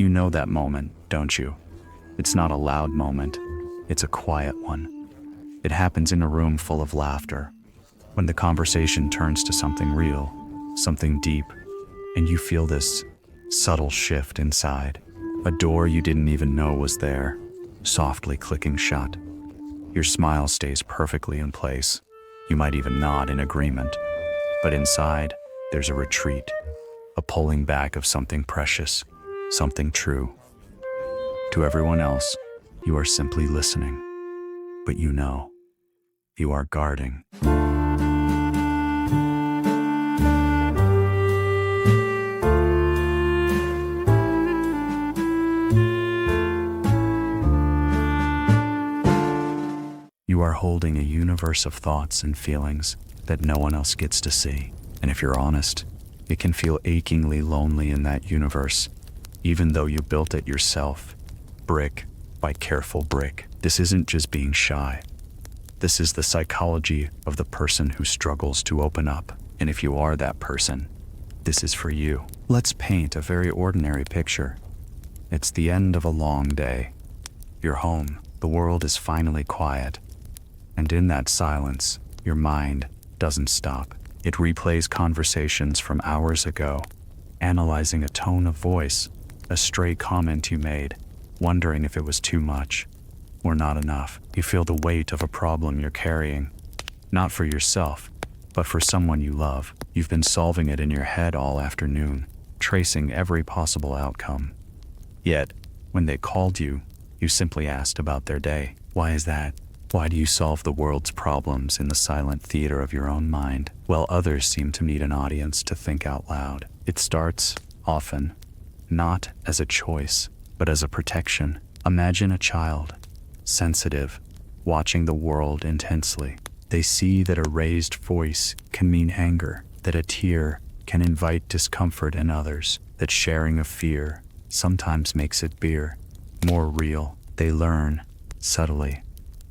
You know that moment, don't you? It's not a loud moment, it's a quiet one. It happens in a room full of laughter, when the conversation turns to something real, something deep, and you feel this subtle shift inside. A door you didn't even know was there, softly clicking shut. Your smile stays perfectly in place. You might even nod in agreement. But inside, there's a retreat, a pulling back of something precious, something true. To everyone else, you are simply listening. But you know, you are guarding. You are holding a universe of thoughts and feelings that no one else gets to see. And if you're honest, it can feel achingly lonely in that universe, even though you built it yourself, brick by careful brick. This isn't just being shy. This is the psychology of the person who struggles to open up. And if you are that person, this is for you. Let's paint a very ordinary picture. It's the end of a long day. You're home. The world is finally quiet. And in that silence, your mind doesn't stop. It replays conversations from hours ago, analyzing a tone of voice, a stray comment you made, wondering if it was too much or not enough. You feel the weight of a problem you're carrying, not for yourself, but for someone you love. You've been solving it in your head all afternoon, tracing every possible outcome. Yet, when they called you, you simply asked about their day. Why is that? Why do you solve the world's problems in the silent theater of your own mind, while others seem to need an audience to think out loud? It starts, often, not as a choice, but as a protection. Imagine a child, sensitive, watching the world intensely. They see that a raised voice can mean anger, that a tear can invite discomfort in others, that sharing a fear sometimes makes it more real. They learn, subtly,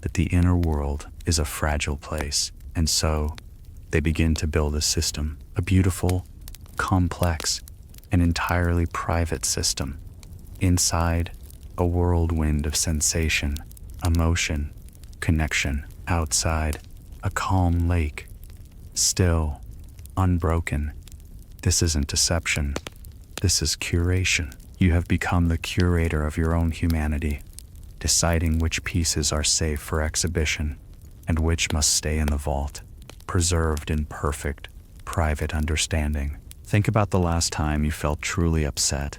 that the inner world is a fragile place, and so they begin to build a system, a beautiful, complex, and entirely private system. Inside, a whirlwind of sensation, emotion, connection. Outside, a calm lake, still, unbroken. This isn't deception. This is curation. You have become the curator of your own humanity, deciding which pieces are safe for exhibition and which must stay in the vault, preserved in perfect, private understanding. Think about the last time you felt truly upset.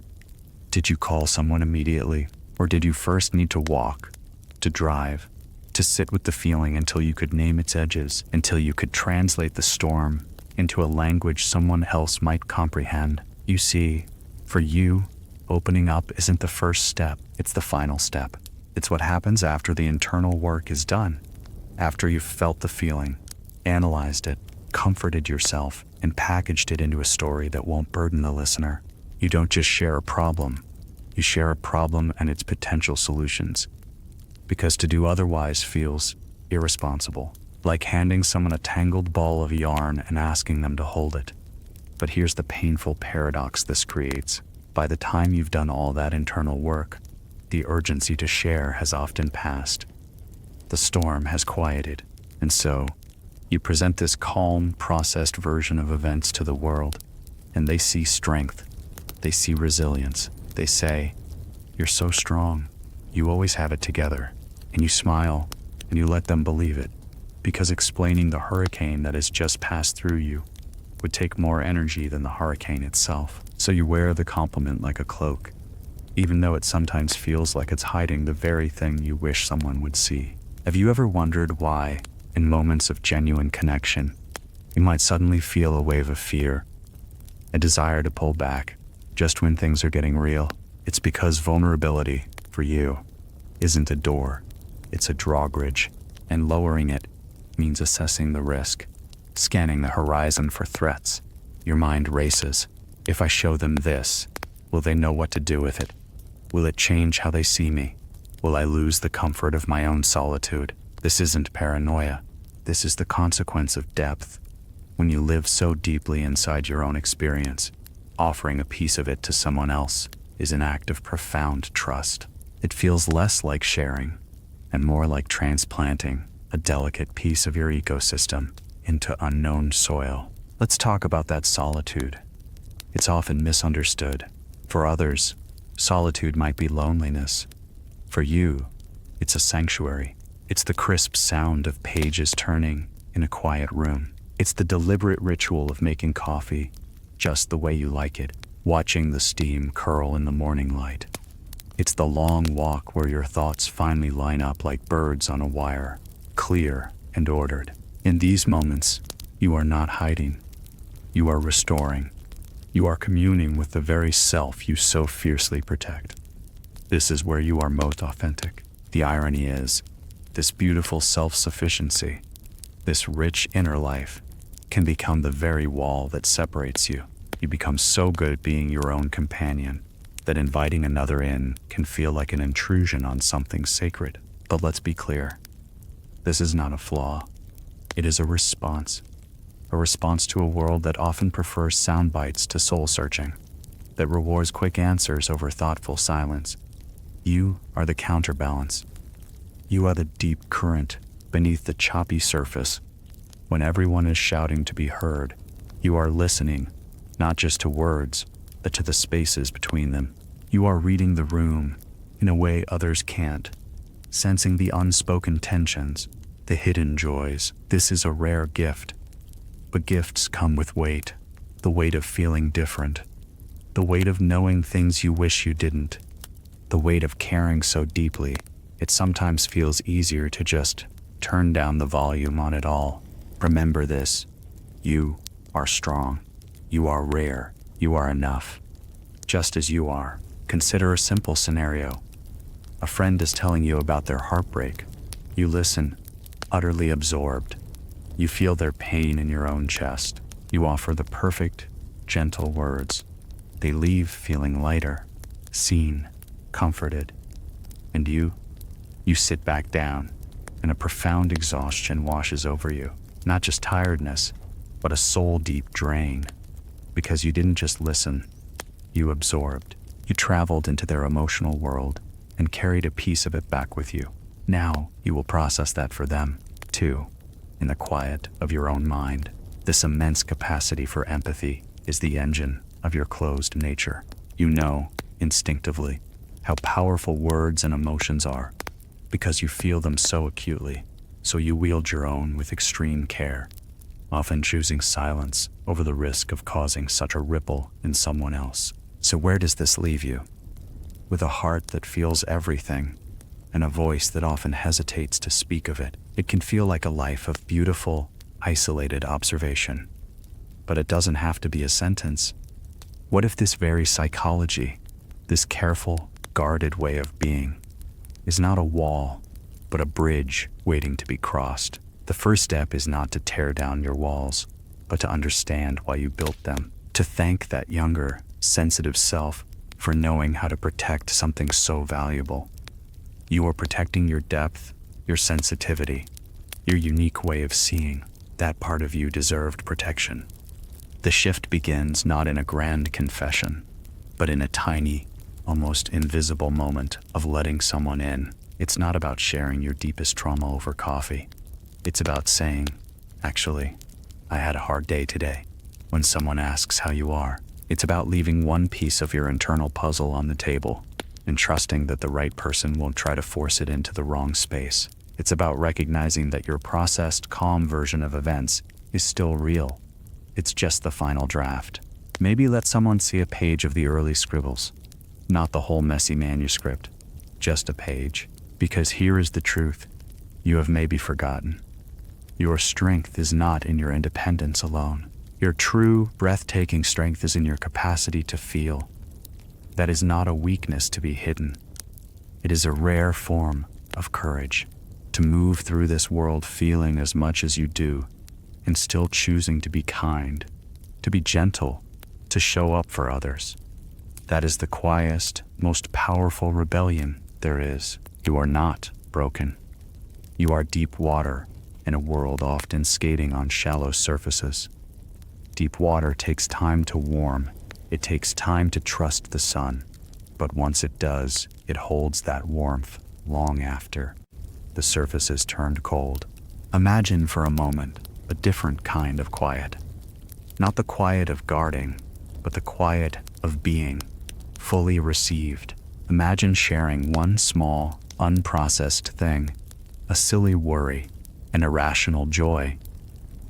Did you call someone immediately, or did you first need to walk, to drive, to sit with the feeling until you could name its edges, until you could translate the storm into a language someone else might comprehend? You see, for you, opening up isn't the first step, it's the final step. It's what happens after the internal work is done, after you've felt the feeling, analyzed it, comforted yourself, and packaged it into a story that won't burden the listener. You don't just share a problem, you share a problem and its potential solutions. Because to do otherwise feels irresponsible, like handing someone a tangled ball of yarn and asking them to hold it. But here's the painful paradox this creates. By the time you've done all that internal work, the urgency to share has often passed. The storm has quieted, and so you present this calm, processed version of events to the world, and they see strength, they see resilience. They say, "You're so strong, you always have it together," and you smile, and you let them believe it, because explaining the hurricane that has just passed through you would take more energy than the hurricane itself. So you wear the compliment like a cloak, even though it sometimes feels like it's hiding the very thing you wish someone would see. Have you ever wondered why, in moments of genuine connection, you might suddenly feel a wave of fear, a desire to pull back, just when things are getting real? It's because vulnerability, for you, isn't a door, it's a drawbridge, and lowering it means assessing the risk, scanning the horizon for threats. Your mind races. If I show them this, will they know what to do with it? Will it change how they see me? Will I lose the comfort of my own solitude? This isn't paranoia. This is the consequence of depth. When you live so deeply inside your own experience, offering a piece of it to someone else is an act of profound trust. It feels less like sharing and more like transplanting a delicate piece of your ecosystem into unknown soil. Let's talk about that solitude. It's often misunderstood. For others, solitude might be loneliness. For you, it's a sanctuary. It's the crisp sound of pages turning in a quiet room. It's the deliberate ritual of making coffee just the way you like it, watching the steam curl in the morning light. It's the long walk where your thoughts finally line up like birds on a wire, clear and ordered. In these moments, you are not hiding. You are restoring. You are communing with the very self you so fiercely protect. This is where you are most authentic. The irony is, this beautiful self-sufficiency, this rich inner life, can become the very wall that separates you. You become so good at being your own companion that inviting another in can feel like an intrusion on something sacred. But let's be clear, this is not a flaw. It is a response to a world that often prefers sound bites to soul searching, that rewards quick answers over thoughtful silence. You are the counterbalance. You are the deep current beneath the choppy surface. When everyone is shouting to be heard, you are listening, not just to words, but to the spaces between them. You are reading the room in a way others can't, sensing the unspoken tensions, the hidden joys. This is a rare gift. But gifts come with weight, the weight of feeling different, the weight of knowing things you wish you didn't, the weight of caring so deeply, it sometimes feels easier to just turn down the volume on it all. Remember this, you are strong, you are rare, you are enough. Just as you are. Consider a simple scenario. A friend is telling you about their heartbreak. You listen, utterly absorbed. You feel their pain in your own chest. You offer the perfect, gentle words. They leave feeling lighter, seen, comforted. And you sit back down, and a profound exhaustion washes over you. Not just tiredness, but a soul-deep drain. Because you didn't just listen, you absorbed. You traveled into their emotional world and carried a piece of it back with you. Now you will process that for them, too, in the quiet of your own mind. This immense capacity for empathy is the engine of your closed nature. You know, instinctively, how powerful words and emotions are, because you feel them so acutely, so you wield your own with extreme care, often choosing silence over the risk of causing such a ripple in someone else. So where does this leave you? With a heart that feels everything, and a voice that often hesitates to speak of it. It can feel like a life of beautiful, isolated observation. But it doesn't have to be a sentence. What if this very psychology, this careful, guarded way of being, is not a wall, but a bridge waiting to be crossed? The first step is not to tear down your walls, but to understand why you built them. To thank that younger, sensitive self for knowing how to protect something so valuable. You are protecting your depth, your sensitivity, your unique way of seeing. That part of you deserved protection. The shift begins not in a grand confession, but in a tiny, almost invisible moment of letting someone in. It's not about sharing your deepest trauma over coffee. It's about saying, actually, I had a hard day today. When someone asks how you are, it's about leaving one piece of your internal puzzle on the table and trusting that the right person won't try to force it into the wrong space. It's about recognizing that your processed, calm version of events is still real. It's just the final draft. Maybe let someone see a page of the early scribbles, not the whole messy manuscript, just a page. Because here is the truth you have maybe forgotten. Your strength is not in your independence alone. Your true, breathtaking strength is in your capacity to feel. That is not a weakness to be hidden. It is a rare form of courage, to move through this world feeling as much as you do, and still choosing to be kind, to be gentle, to show up for others. That is the quietest, most powerful rebellion there is. You are not broken. You are deep water in a world often skating on shallow surfaces. Deep water takes time to warm. It takes time to trust the sun. But once it does, it holds that warmth long after the surface is turned cold. Imagine for a moment a different kind of quiet. Not the quiet of guarding, but the quiet of being, fully received. Imagine sharing one small, unprocessed thing, a silly worry, an irrational joy,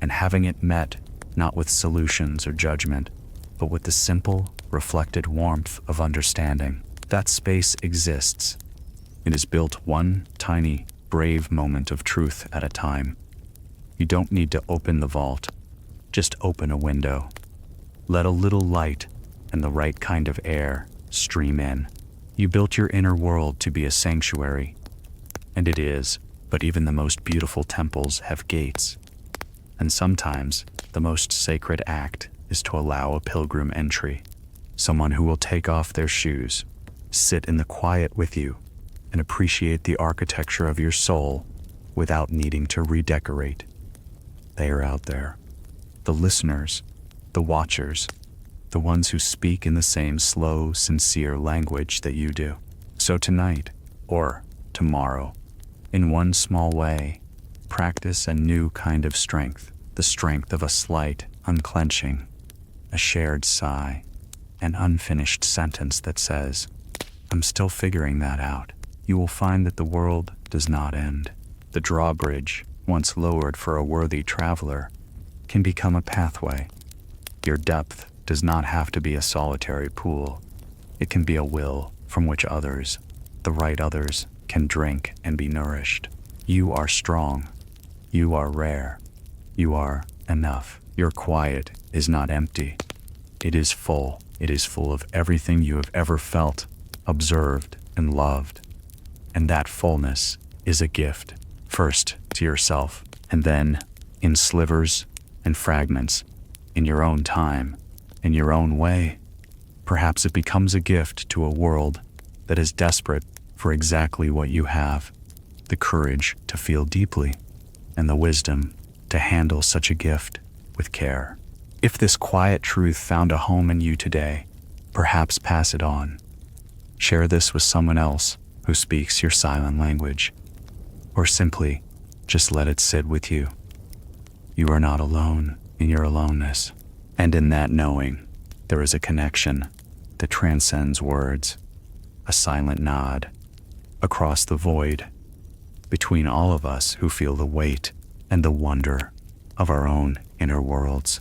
and having it met not with solutions or judgment, but with the simple, reflected warmth of understanding. That space exists. It is built one tiny, brave moment of truth at a time. You don't need to open the vault. Just open a window. Let a little light and the right kind of air stream in. You built your inner world to be a sanctuary, and it is, but even the most beautiful temples have gates. And sometimes, the most sacred act is to allow a pilgrim entry, someone who will take off their shoes, sit in the quiet with you, and appreciate the architecture of your soul without needing to redecorate. They are out there. The listeners, the watchers, the ones who speak in the same slow, sincere language that you do. So tonight, or tomorrow, in one small way, practice a new kind of strength, the strength of a slight unclenching, a shared sigh, an unfinished sentence that says, "I'm still figuring that out." You will find that the world does not end. The drawbridge, once lowered for a worthy traveler, can become a pathway. Your depth does not have to be a solitary pool. It can be a will from which others, the right others, can drink and be nourished. You are strong. You are rare. You are enough. Your quiet is not empty. It is full. It is full of everything you have ever felt, observed, and loved. And that fullness is a gift, first to yourself, and then, in slivers and fragments, in your own time, in your own way. Perhaps it becomes a gift to a world that is desperate for exactly what you have, the courage to feel deeply, and the wisdom to handle such a gift with care. If this quiet truth found a home in you today, perhaps pass it on. Share this with someone else who speaks your silent language, or simply just let it sit with you. You are not alone in your aloneness, and in that knowing, there is a connection that transcends words, a silent nod across the void between all of us who feel the weight and the wonder of our own inner worlds.